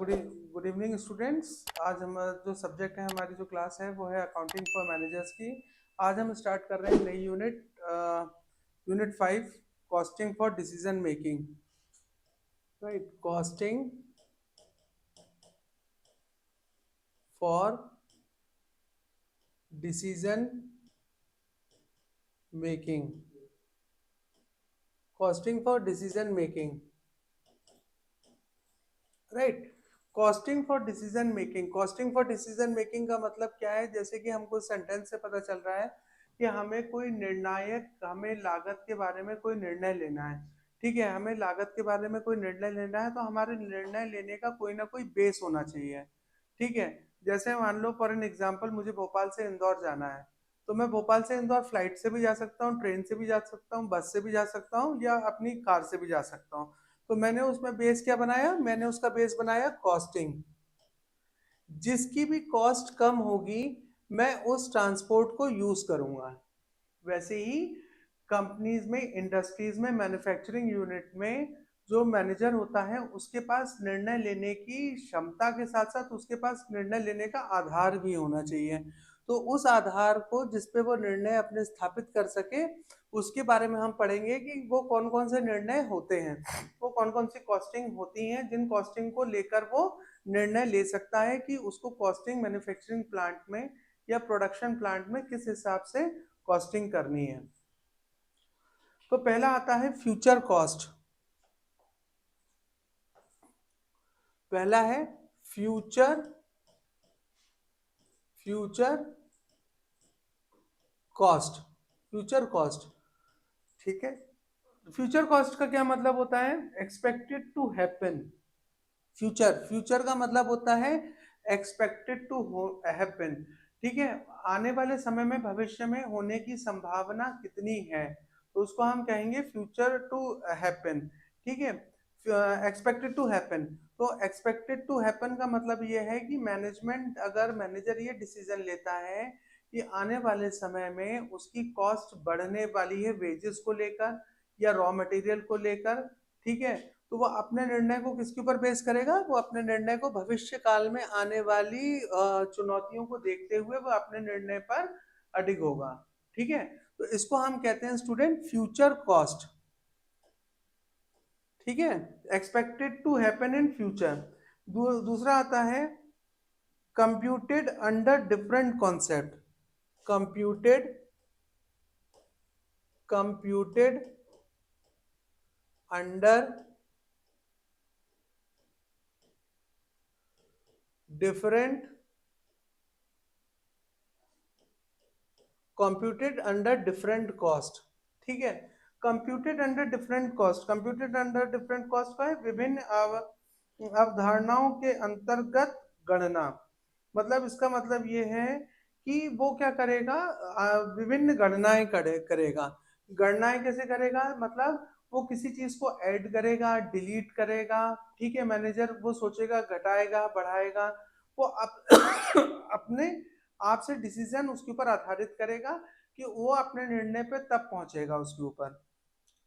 Good evening students. आज हमारा जो सब्जेक्ट है, हमारी जो क्लास है वो है अकाउंटिंग फॉर मैनेजर्स की। आज हम स्टार्ट कर रहे हैं नई unit 5, costing for decision making. Right, costing for decision making. Costing for decision making. Right, costing for decision making. Costing for decision making का मतलब क्या है? जैसे कि हमको सेंटेंस से पता चल रहा है कि हमें लागत के बारे में कोई निर्णय लेना है। ठीक है, हमें लागत के बारे में कोई निर्णय लेना है तो हमारे निर्णय लेने का कोई ना कोई बेस होना चाहिए। ठीक है, जैसे मान लो फॉर एन एग्जाम्पल, मुझे भोपाल से इंदौर जाना है, तो मैं भोपाल से इंदौर फ्लाइट से भी जा सकता हूँ, ट्रेन से भी जा सकता हूँ, बस से भी जा सकता हूँ, या अपनी कार से भी जा सकता हूँ। तो मैंने उसमें बेस क्या बनाया? मैंने उसका बेस बनाया कॉस्टिंग। जिसकी भी कॉस्ट कम होगी मैं उस ट्रांसपोर्ट को यूज करूंगा। वैसे ही कंपनीज में, इंडस्ट्रीज में, मैन्युफैक्चरिंग यूनिट में जो मैनेजर होता है उसके पास निर्णय लेने की क्षमता के साथ साथ उसके पास निर्णय लेने का आधार भी होना चाहिए। तो उस आधार को जिस पे वो निर्णय अपने स्थापित कर सके, उसके बारे में हम पढ़ेंगे कि वो कौन कौन से निर्णय होते हैं, वो कौन कौन सी कॉस्टिंग होती हैं, जिन कॉस्टिंग को लेकर वो निर्णय ले सकता है कि उसको कॉस्टिंग मैन्युफैक्चरिंग प्लांट में या प्रोडक्शन प्लांट में किस हिसाब से कॉस्टिंग करनी है। तो पहला आता है फ्यूचर कॉस्ट। पहला है future future cost. Future cost, ठीक है। फ्यूचर कॉस्ट का क्या मतलब होता है? Expected to happen. फ्यूचर का मतलब होता है एक्सपेक्टेड टू हैपन। ठीक है, आने वाले समय में, भविष्य में होने की संभावना कितनी है, तो उसको हम कहेंगे फ्यूचर टू हैपन। ठीक है, एक्सपेक्टेड टू हैपन। तो एक्सपेक्टेड टू हैपन का मतलब ये है कि मैनेजर ये डिसीजन लेता है कि आने वाले समय में उसकी कॉस्ट बढ़ने वाली है वेजेस को लेकर या रॉ मटेरियल को लेकर। ठीक है, तो वो अपने निर्णय को किसके ऊपर बेस करेगा? वो अपने निर्णय को भविष्य काल में आने वाली चुनौतियों को देखते हुए वो अपने निर्णय पर अडिग होगा। ठीक है, तो इसको हम कहते हैं स्टूडेंट फ्यूचर कॉस्ट। ठीक है, expected to happen in future. दूसरा आता है computed under different concept. Computed computed under different computed under different cost. ठीक है, computed under different cost. Computed under different cost का है विभिन्न अवधारणाओं के अंतर्गत गणना। मतलब इसका मतलब ये है कि वो क्या करेगा? विभिन्न गणनाएं करेगा। गणनाएं कैसे करेगा? मतलब वो किसी चीज को ऐड करेगा, डिलीट करेगा। ठीक है, मैनेजर वो सोचेगा, घटाएगा, बढ़ाएगा। वो अपने आप से डिसीजन उसके ऊपर आधारित करेगा कि वो अपने निर्णय पे तब पहुंचेगा उसके ऊपर।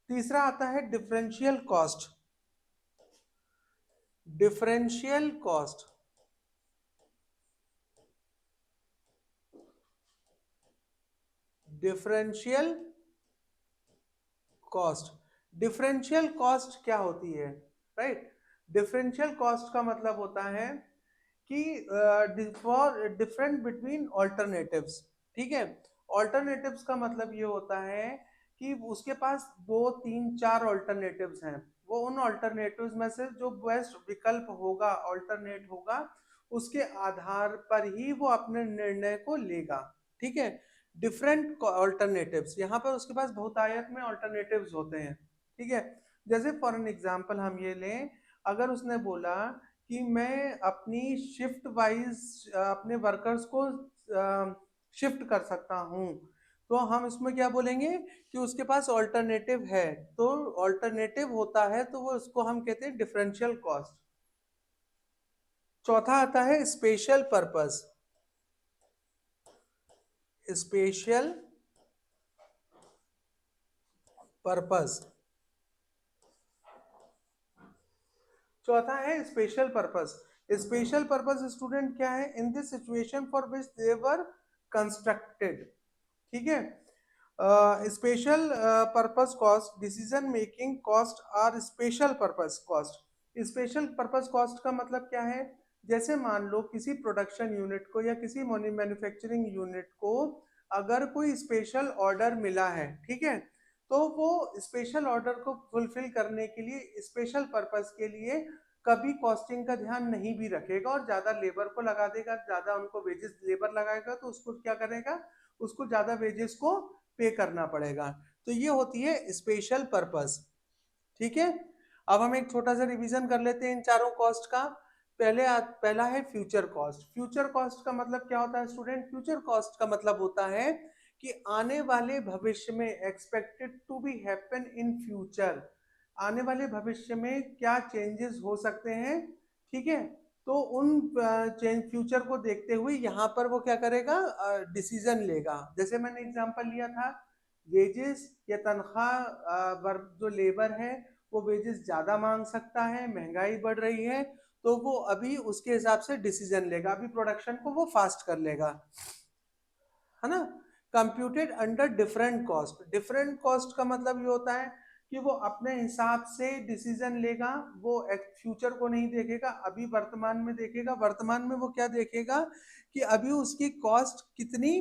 तीसरा आता है differential cost. Differential cost differential cost differential cost क्या होती है? राइट, डिफरेंशियल कॉस्ट का मतलब होता है कि फॉर डिफरेंट बिटवीन ऑल्टरनेटिव्स। ठीक है, ऑल्टरनेटिव्स का मतलब ये होता है कि उसके पास दो तीन चार ऑल्टरनेटिव्स हैं। वो उन ऑल्टरनेटिव्स में से जो बेस्ट विकल्प होगा, ऑल्टरनेट होगा, उसके आधार पर ही वो अपने निर्णय को लेगा। ठीक है, डिफरेंट ऑल्टरनेटिव्स, यहाँ पर उसके पास बहुतायत में ऑल्टरनेटिव्स होते हैं। ठीक है, जैसे फॉर एन एग्जांपल हम ये लें, अगर उसने बोला कि मैं अपनी शिफ्ट वाइज अपने वर्कर्स को शिफ्ट कर सकता हूं, तो हम इसमें क्या बोलेंगे कि उसके पास ऑल्टरनेटिव है। तो ऑल्टरनेटिव होता है तो वो उसको हम कहते हैं डिफरेंशियल कॉस्ट। चौथा आता है स्पेशल पर्पस। स्पेशल पर्पस चौथा है special purpose. Special purpose student क्या है? In this situation for which they were constructed. ठीक है। Special purpose cost, decision making cost are special purpose cost. Special purpose cost का मतलब क्या है? जैसे मान लो किसी प्रोडक्शन यूनिट को या किसी मैन्युफैक्चरिंग यूनिट को अगर कोई स्पेशल ऑर्डर मिला है, ठीक है, तो वो स्पेशल ऑर्डर को फुलफिल करने के लिए स्पेशल पर्पस के लिए कभी कॉस्टिंग का ध्यान नहीं भी रखेगा और ज्यादा लेबर को लगा देगा, ज्यादा उनको वेजेस लेबर लगाएगा तो उसको क्या करेगा, उसको ज्यादा वेजेस को पे करना पड़ेगा। तो ये होती है स्पेशल पर्पस। ठीक है। अब हम एक छोटा सा रिवीजन कर लेते हैं इन चारों कॉस्ट का। पहला है फ्यूचर कॉस्ट। फ्यूचर कॉस्ट का मतलब क्या होता है स्टूडेंट? फ्यूचर कॉस्ट का मतलब होता है कि आने वाले भविष्य में, expected to be happen in future, आने वाले भविष्य में क्या चेंजेस हो सकते हैं। ठीक है। तो उन चेंज फ्यूचर को देखते हुए यहाँ पर वो क्या करेगा, डिसीजन लेगा। जैसे मैंने एग्जांपल लिया था, वेजेस या तनख्वाह, जो लेबर है वो वेजेस ज्यादा मांग सकता है, महंगाई बढ़ रही है, तो वो अभी उसके हिसाब से डिसीजन लेगा, अभी प्रोडक्शन को वो फास्ट कर लेगा, है ना। Computed under different cost. Different cost का मतलब ये होता है कि वो अपने हिसाब से डिसीजन लेगा, वो फ्यूचर को नहीं देखेगा, अभी वर्तमान में देखेगा। वर्तमान में वो क्या देखेगा कि अभी उसकी कॉस्ट कितनी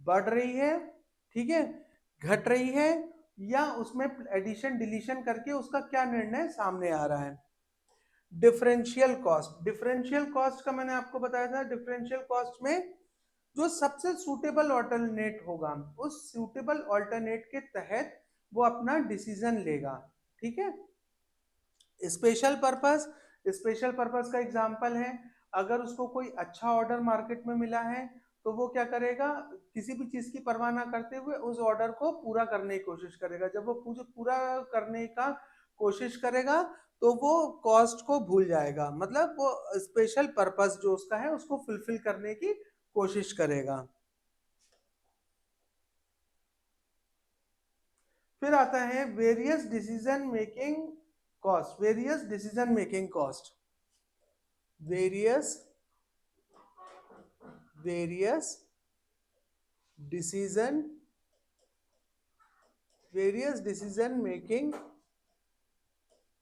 बढ़ रही है, ठीक है, घट रही है, या उसमें एडिशन डिलीशन करके उसका क्या निर्णय सामने आ रहा है। Differential cost. डिफरेंशियल कॉस्ट का मैंने आपको बताया था, डिफरेंशियल कॉस्ट में जो सबसे सूटेबल ऑल्टरनेट होगा उस सूटेबल ऑल्टरनेट के तहत वो अपना डिसीजन लेगा। ठीक है। Special purpose. स्पेशल पर्पस का एग्जांपल है, अगर उसको कोई अच्छा ऑर्डर मार्केट में मिला है तो वो क्या करेगा, किसी भी चीज की परवाह ना करते हुए उस ऑर्डर को पूरा करने की कोशिश करेगा। जब वो पूरा करने का कोशिश करेगा तो वो कॉस्ट को भूल जाएगा, मतलब वो स्पेशल पर्पस जो उसका है उसको फुलफिल करने की कोशिश करेगा। फिर आता है various decision making cost. Various decision making cost. Various various decision various decision making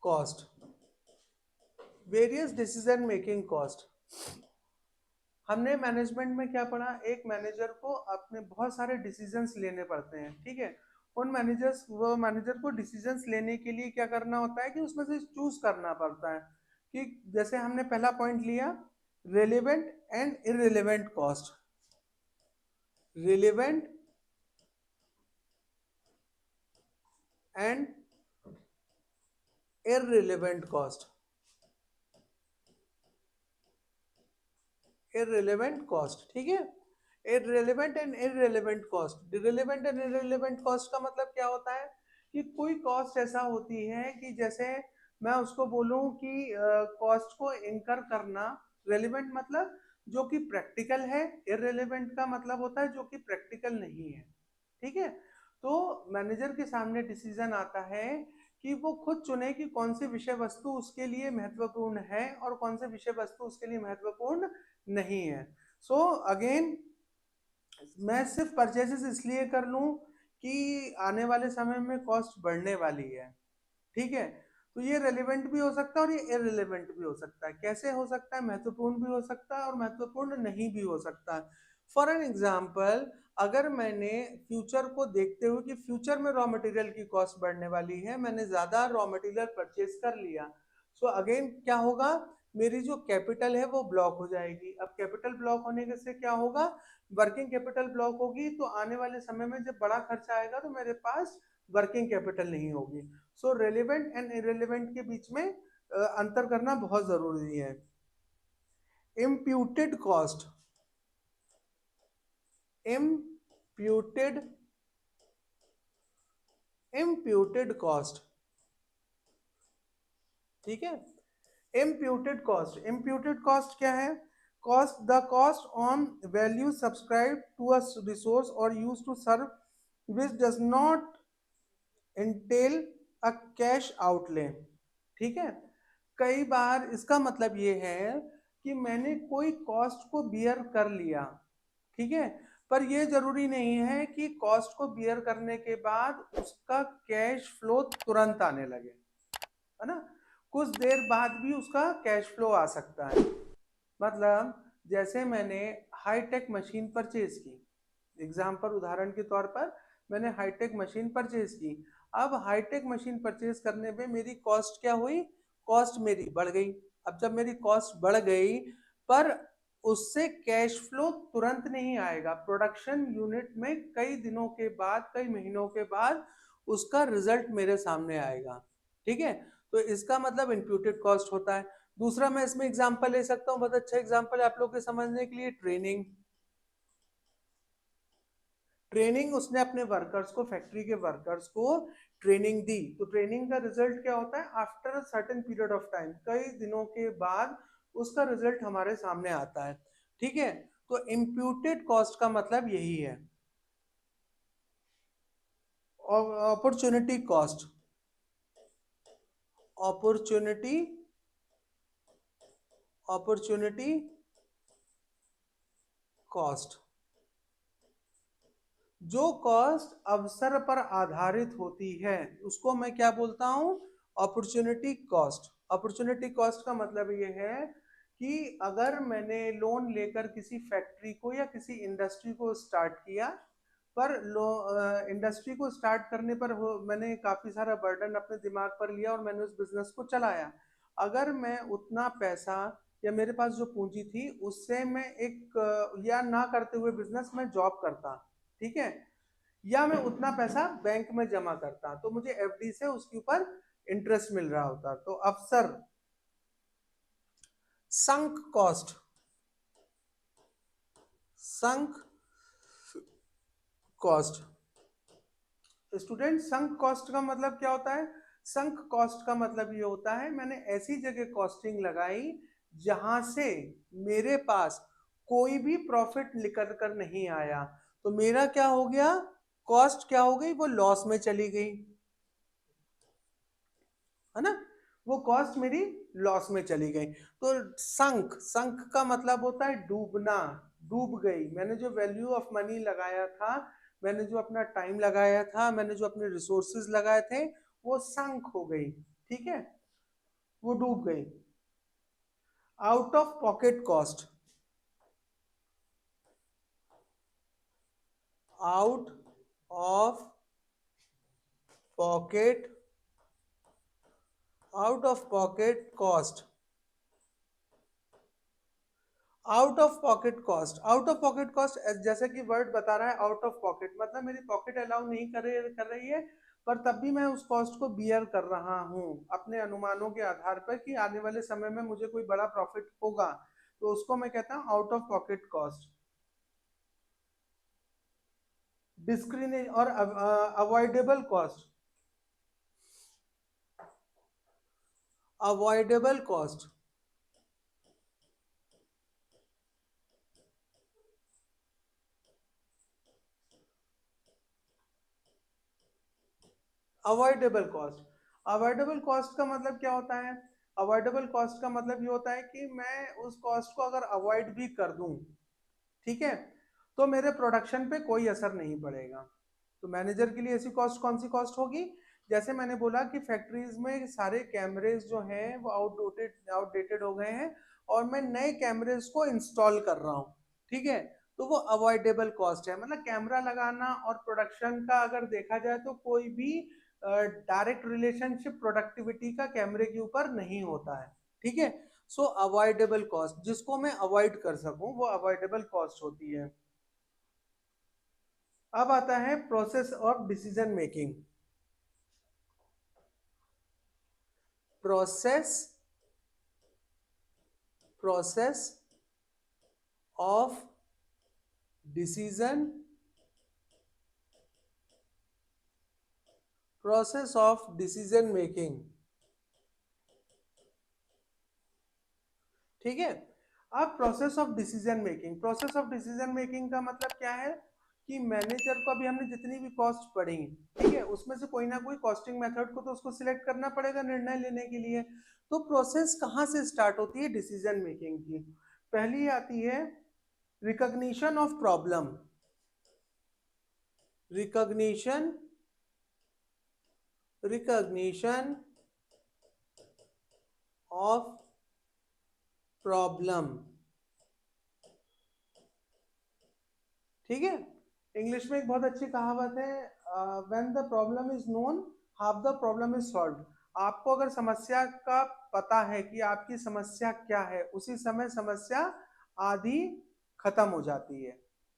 cost. Various decision making cost, हमने मैनेजमेंट में क्या पढ़ा, एक मैनेजर को अपने बहुत सारे डिसीजंस लेने पड़ते हैं, ठीक है। उन मैनेजर्स वो मैनेजर को डिसीजंस लेने के लिए क्या करना होता है कि उसमें से चूज करना पड़ता है कि जैसे हमने पहला पॉइंट लिया, relevant and irrelevant cost. Relevant and irrelevant cost. Irrelevant cost, ठीक है। Irrelevant and irrelevant cost. Irrelevant and irrelevant cost का मतलब क्या होता है कि कोई कॉस्ट ऐसा होती है कि जैसे मैं उसको बोलूं कि कॉस्ट को इनकर करना, रेलिवेंट मतलब जो कि प्रैक्टिकल है, इररिलेवेंट का मतलब होता है जो कि प्रैक्टिकल नहीं है। ठीक है। तो मैनेजर के सामने डिसीजन आता है कि वो खुद चुने कि कौन सी विषय वस्तु उसके लिए महत्वपूर्ण है और कौन सी विषय वस्तु उसके लिए महत्वपूर्ण नहीं है। सो अगेन, मैं सिर्फ परचेजेस इसलिए कर लूं कि आने वाले समय में कॉस्ट बढ़ने वाली है, ठीक है, तो ये रेलिवेंट भी हो सकता है और ये इररिलेवेंट भी हो सकता है। कैसे हो सकता है? महत्वपूर्ण भी हो सकता है और महत्वपूर्ण नहीं भी हो सकता है। फॉर एन एग्जाम्पल, अगर मैंने फ्यूचर को देखते हुए कि फ्यूचर में रॉ मटेरियल की कॉस्ट बढ़ने वाली है, मैंने ज्यादा रॉ मटेरियल परचेज कर लिया, सो अगेन क्या होगा, मेरी जो कैपिटल है वो ब्लॉक हो जाएगी। अब कैपिटल ब्लॉक होने से क्या होगा, वर्किंग कैपिटल ब्लॉक होगी, तो आने वाले समय में जब बड़ा खर्चा आएगा तो मेरे पास वर्किंग कैपिटल नहीं होगी। सो रेलिवेंट एंड इरेलीवेंट के बीच में अंतर करना बहुत जरूरी है। Imputed cost. Imputed imputed cost, ठीक है। Imputed cost. इम्प्यूटेड कॉस्ट क्या है? Cost, the cost on value subscribe to a resource और use to serve which does not entail a cash outlay, ठीक है। कई बार इसका मतलब ये है कि मैंने कोई कॉस्ट को बियर कर लिया, ठीक है, पर ये जरूरी नहीं है कि कॉस्ट को बियर करने के बाद उसका कैश फ्लो तुरंत आने लगे, है ना। कुछ देर बाद भी उसका कैश फ्लो आ सकता है। मतलब जैसे मैंने हाईटेक मशीन परचेज की, एग्जाम्पल उदाहरण के तौर पर मैंने हाईटेक मशीन परचेज की। अब हाईटेक मशीन परचेज करने में मेरी कॉस्ट क्या हुई, कॉस्ट मेरी बढ़ गई। अब जब मेरी कॉस्ट बढ़ गई, पर उससे कैश फ्लो तुरंत नहीं आएगा, प्रोडक्शन यूनिट में कई दिनों के बाद, कई महीनों के बाद उसका रिजल्ट मेरे सामने आएगा, ठीक है। तो इसका मतलब इम्प्यूटेड कॉस्ट होता है। दूसरा मैं इसमें एग्जांपल ले सकता हूँ, बहुत अच्छा एग्जांपल है आप लोग के समझने के लिए, ट्रेनिंग। ट्रेनिंग उसने अपने वर्कर्स को, फैक्ट्री के वर्कर्स को ट्रेनिंग दी, तो ट्रेनिंग का रिजल्ट क्या होता है, after certain period of time, कई दिनों के बाद उसका रिजल्ट हमारे सामने आता है, ठीक है। तो इम्प्यूटेड कॉस्ट का मतलब यही है। Opportunity cost, opportunity, opportunity cost, जो कॉस्ट अवसर पर आधारित होती है उसको मैं क्या बोलता हूं, अपॉर्चुनिटी कॉस्ट। अपॉर्चुनिटी कॉस्ट का मतलब ये है कि अगर मैंने लोन लेकर किसी फैक्ट्री को या किसी इंडस्ट्री को स्टार्ट किया, पर इंडस्ट्री को स्टार्ट करने पर मैंने काफी सारा बर्डन अपने दिमाग पर लिया और मैंने उस बिजनेस को चलाया। अगर मैं उतना पैसा या मेरे पास जो पूंजी थी उससे मैं एक या ना करते हुए बिजनेस में जॉब करता, ठीक है, या मैं उतना पैसा बैंक में जमा करता, तो मुझे एफडी से उसके ऊपर इंटरेस्ट मिल रहा होता। तो अवसर, sunk cost, sunk cost, student sunk cost का मतलब क्या होता है, संक कॉस्ट का मतलब ये होता है मैंने ऐसी जगह कॉस्टिंग लगाई जहां से मेरे पास कोई भी प्रॉफिट निकल कर नहीं आया, तो मेरा क्या हो गया, कॉस्ट क्या हो गई, वो लॉस में चली गई, है ना, वो कॉस्ट मेरी लॉस में चली गई। तो संक, संक का मतलब होता है डूबना, डूब गई, मैंने जो वैल्यू ऑफ मनी लगाया था, मैंने जो अपना टाइम लगाया था, मैंने जो अपने रिसोर्सेज लगाए थे, वो संक हो गई, ठीक है, वो डूब गई। Out of pocket cost, out of pocket, out of pocket cost, out of pocket cost, out of pocket cost जैसे कि वर्ड बता रहा है, आउट ऑफ पॉकेट मतलब मेरी पॉकेट अलाउ नहीं कर रही है, पर तब भी मैं उस कॉस्ट को बियर कर रहा हूँ अपने अनुमानों के आधार पर कि आने वाले समय में मुझे कोई बड़ा प्रॉफिट होगा, तो उसको मैं कहता हूँ out of pocket cost. Discriminate और avoidable cost, avoidable cost, avoidable cost, avoidable cost का मतलब क्या होता है, अवॉइडेबल कॉस्ट का मतलब ये होता है कि मैं उस कॉस्ट को अगर अवॉइड भी कर दूं, ठीक है, तो मेरे प्रोडक्शन पे कोई असर नहीं पड़ेगा। तो मैनेजर के लिए ऐसी कॉस्ट कौन सी कॉस्ट होगी, जैसे मैंने बोला कि फैक्ट्रीज में सारे कैमरेज जो हैं वो आउटडेटेड आउटडेटेड हो गए हैं और मैं नए कैमरेज को इंस्टॉल कर रहा हूँ, ठीक है, तो वो अवॉइडेबल कॉस्ट है। मतलब कैमरा लगाना और प्रोडक्शन का अगर देखा जाए तो कोई भी डायरेक्ट रिलेशनशिप प्रोडक्टिविटी का कैमरे के ऊपर नहीं होता है, ठीक है। सो अवॉइडेबल कॉस्ट, जिसको मैं अवॉइड कर सकूं वो अवॉइडेबल कॉस्ट होती है। अब आता है process of decision making, process, process of decision, process of decision making, ठीक है। अब process of decision making, process of decision making का मतलब क्या है, कि मैनेजर को अभी हमने जितनी भी कॉस्ट पढ़ी, ठीक है, उसमें से कोई ना कोई कॉस्टिंग मेथड को तो उसको सिलेक्ट करना पड़ेगा निर्णय लेने के लिए। तो प्रोसेस कहाँ से स्टार्ट होती है डिसीजन मेकिंग की? पहली आती है recognition of problem, recognition recognition of problem, ठीक है। इंग्लिश में एक बहुत अच्छी कहावत है, when the problem is known half the problem is solved. आपको अगर समस्या का पता है कि आपकी समस्या क्या है, उसी समय समस्या आधी खत्म हो जाती है,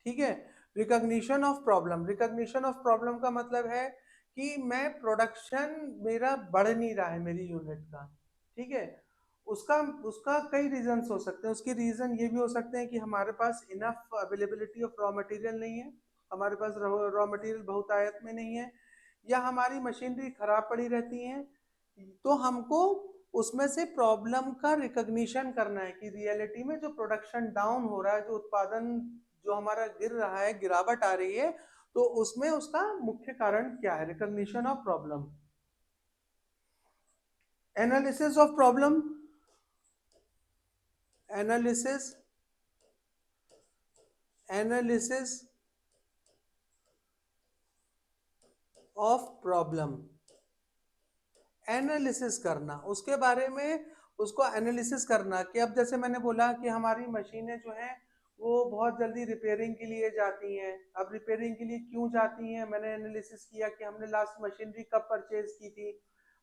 ठीक है। Recognition of problem, recognition of problem का मतलब है कि मैं प्रोडक्शन मेरा बढ़ नहीं रहा है मेरी यूनिट का, ठीक है। उसका उसका कई रीजंस हो सकते हैं। उसके रीजन ये भी हो सकते हैं कि हमारे पास enough availability of raw material नहीं है, हमारे पास रॉ मटेरियल बहुतायत में नहीं है, या हमारी मशीनरी खराब पड़ी रहती है। तो हमको उसमें से प्रॉब्लम का रिकॉग्निशन करना है कि रियलिटी में जो प्रोडक्शन डाउन हो रहा है, जो उत्पादन जो हमारा गिर रहा है, गिरावट आ रही है, तो उसमें उसका मुख्य कारण क्या है। Recognition of problem, analysis of problem, analysis analysis of problem, analysis करना उसके बारे में, उसको एनालिसिस करना कि अब जैसे मैंने बोला कि हमारी मशीनें जो हैं वो बहुत जल्दी रिपेयरिंग के लिए जाती हैं। अब रिपेयरिंग के लिए क्यों जाती हैं, मैंने एनालिसिस किया कि हमने लास्ट मशीनरी कब परचेज की थी,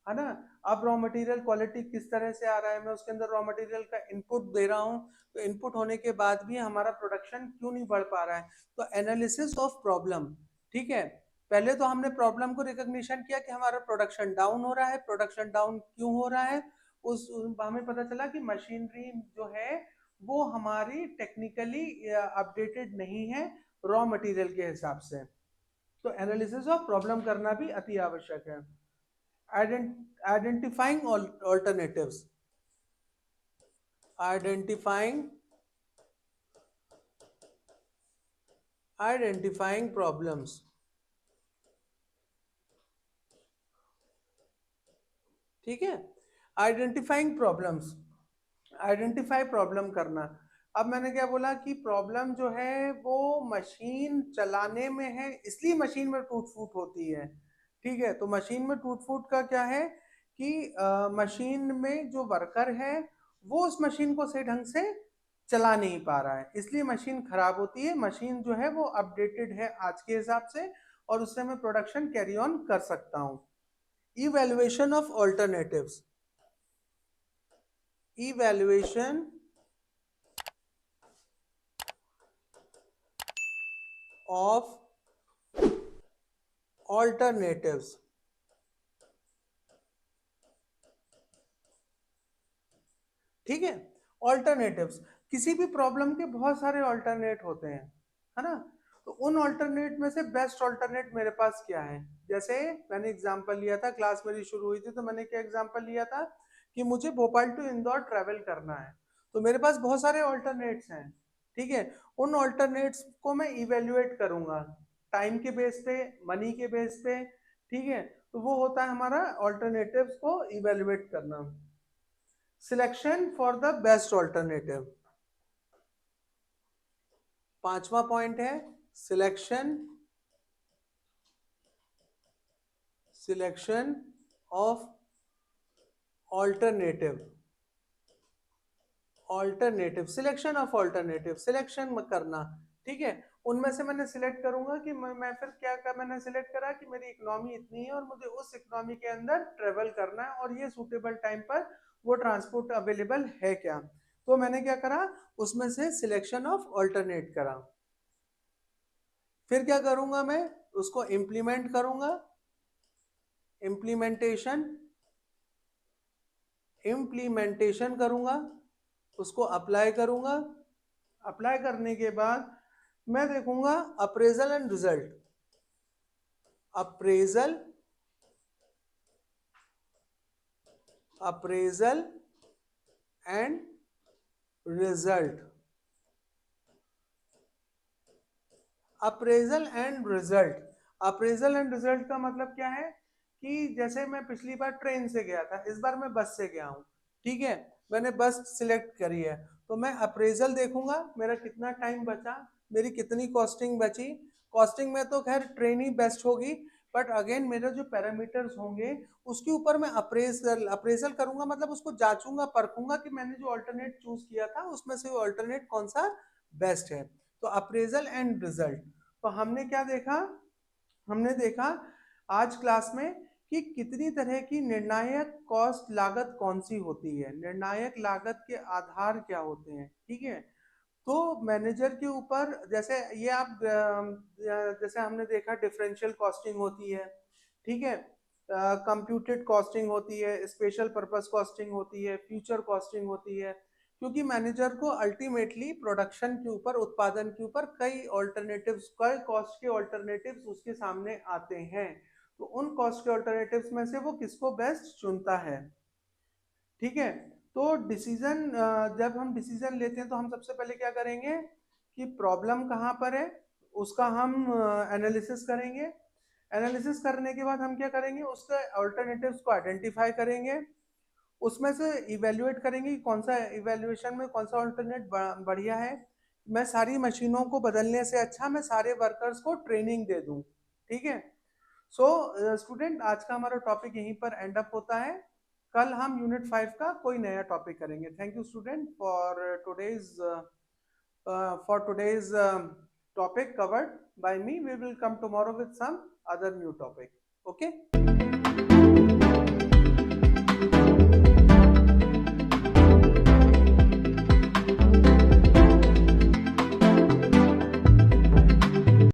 है ना। अब रॉ मटेरियल क्वालिटी किस तरह से आ रहा है, मैं उसके अंदर रॉ मटेरियल का इनपुट दे रहा हूँ, तो इनपुट होने के बाद भी हमारा प्रोडक्शन क्यों नहीं बढ़ पा रहा है। तो एनालिसिस ऑफ प्रॉब्लम, ठीक है। पहले तो हमने प्रॉब्लम को रिकॉग्निशन किया कि हमारा प्रोडक्शन डाउन हो रहा है, प्रोडक्शन डाउन क्यों हो रहा है, हमें पता चला कि मशीनरी जो है वो हमारी टेक्निकली अपडेटेड नहीं है रॉ मटेरियल के हिसाब से। तो एनालिसिस ऑफ प्रॉब्लम करना भी अति आवश्यक है। Identifying alternatives, identifying identifying problems, ठीक है। आइडेंटिफाइंग प्रॉब्लम्स, आइडेंटिफाई प्रॉब्लम करना। अब मैंने क्या बोला कि प्रॉब्लम जो है वो मशीन चलाने में है, इसलिए मशीन में टूट फूट होती है, ठीक है। तो मशीन में टूट फूट का क्या है कि मशीन में जो वर्कर है वो उस मशीन को सही ढंग से चला नहीं पा रहा है, इसलिए मशीन खराब होती है। मशीन जो है वो अपडेटेड है आज के हिसाब से, और उससे मैं प्रोडक्शन कैरी ऑन कर सकता हूँ। Evaluation of alternatives, evaluation of alternatives, ठीक है। ऑल्टरनेटिव्स, किसी भी प्रॉब्लम के बहुत सारे ऑल्टरनेट होते हैं, है ना। तो उन ऑल्टरनेट में से बेस्ट ऑल्टरनेट मेरे पास क्या है। जैसे मैंने एग्जांपल लिया था, क्लास मेरी शुरू हुई थी तो मैंने क्या एग्जांपल लिया था कि मुझे भोपाल टू इंदौर ट्रेवल करना है, तो मेरे पास बहुत सारे ऑल्टरनेट्स हैं, ठीक है। उन ऑल्टरनेट्स को मैं इवेल्युएट करूंगा टाइम के बेस पे, मनी के बेस पे, ठीक है। तो वो होता है हमारा ऑल्टरनेटिव्स को इवेल्युएट करना। Selection for the best alternative, पांचवा पॉइंट है selection, selection of alternative, alternative, selection of alternative, selection करना, ठीक है। उनमें से मैंने सिलेक्ट करूंगा कि मैं फिर क्या क्या मैंने सिलेक्ट करा कि मेरी इकोनॉमी इतनी है और मुझे उस इकोनॉमी के अंदर ट्रेवल करना है, और ये सूटेबल टाइम पर वो ट्रांसपोर्ट अवेलेबल है क्या। तो मैंने क्या करा, उसमें से सिलेक्शन ऑफ ऑल्टरनेट करा। फिर क्या करूंगा मैं, उसको इंप्लीमेंट करूंगा, इम्प्लीमेंटेशन, इम्प्लीमेंटेशन करूंगा, उसको अप्लाई करूंगा। अप्लाई करने के बाद मैं देखूंगा appraisal and result, appraisal, appraisal and result. Appraisal and result. Appraisal and result का मतलब क्या है कि जैसे मैं पिछली बार ट्रेन से गया था, इस बार मैं बस से गया हूँ, ठीक है, मैंने बस सिलेक्ट करी है, तो मैं अप्रेजल देखूंगा मेरा कितना टाइम बचा, मेरी कितनी कॉस्टिंग बची। कॉस्टिंग में तो खैर ट्रेन ही बेस्ट होगी, बट अगेन मेरे जो पैरामीटर्स होंगे उसके ऊपर मैं अप्रेजल करूंगा, मतलब उसको जांचूंगा परखूंगा कि मैंने जो अल्टरनेट चूज किया था उसमें से वो अल्टरनेट कौन सा बेस्ट है। तो अप्रेजल एंड रिजल्ट। तो हमने क्या देखा, हमने देखा आज क्लास में कि कितनी तरह की निर्णायक कॉस्ट लागत कौन सी होती है, निर्णायक लागत के आधार क्या होते हैं, ठीक है। तो मैनेजर के ऊपर जैसे ये आप जैसे हमने देखा डिफरेंशियल कॉस्टिंग होती है, ठीक है, कंप्यूटेड कॉस्टिंग होती है, स्पेशल पर्पस कॉस्टिंग होती है, फ्यूचर कॉस्टिंग होती है, क्योंकि मैनेजर को अल्टीमेटली प्रोडक्शन के ऊपर, उत्पादन के ऊपर कई ऑल्टरनेटिव्स, कई कॉस्ट के ऑल्टरनेटिव्स उसके सामने आते हैं, तो उन कॉस्ट के ऑल्टरनेटिव्स में से वो किसको बेस्ट चुनता है, ठीक है। तो डिसीजन, जब हम डिसीजन लेते हैं तो हम सबसे पहले क्या करेंगे कि प्रॉब्लम कहाँ पर है उसका हम एनालिसिस करेंगे। एनालिसिस करने के बाद हम क्या करेंगे, उसके अल्टरनेटिव्स को आइडेंटिफाई करेंगे, उसमें से इवेल्युएट करेंगे कि कौन सा इवेल्युएशन में कौन सा अल्टरनेट बढ़िया है। मैं सारी मशीनों को बदलने से अच्छा मैं सारे वर्कर्स को ट्रेनिंग दे दूं, ठीक है। सो स्टूडेंट, आज का हमारा टॉपिक यहीं पर एंड अप होता है, कल हम यूनिट 5 का कोई नया टॉपिक करेंगे। Thank you student for today's topic covered by me. We will come tomorrow with some other new topic. Okay.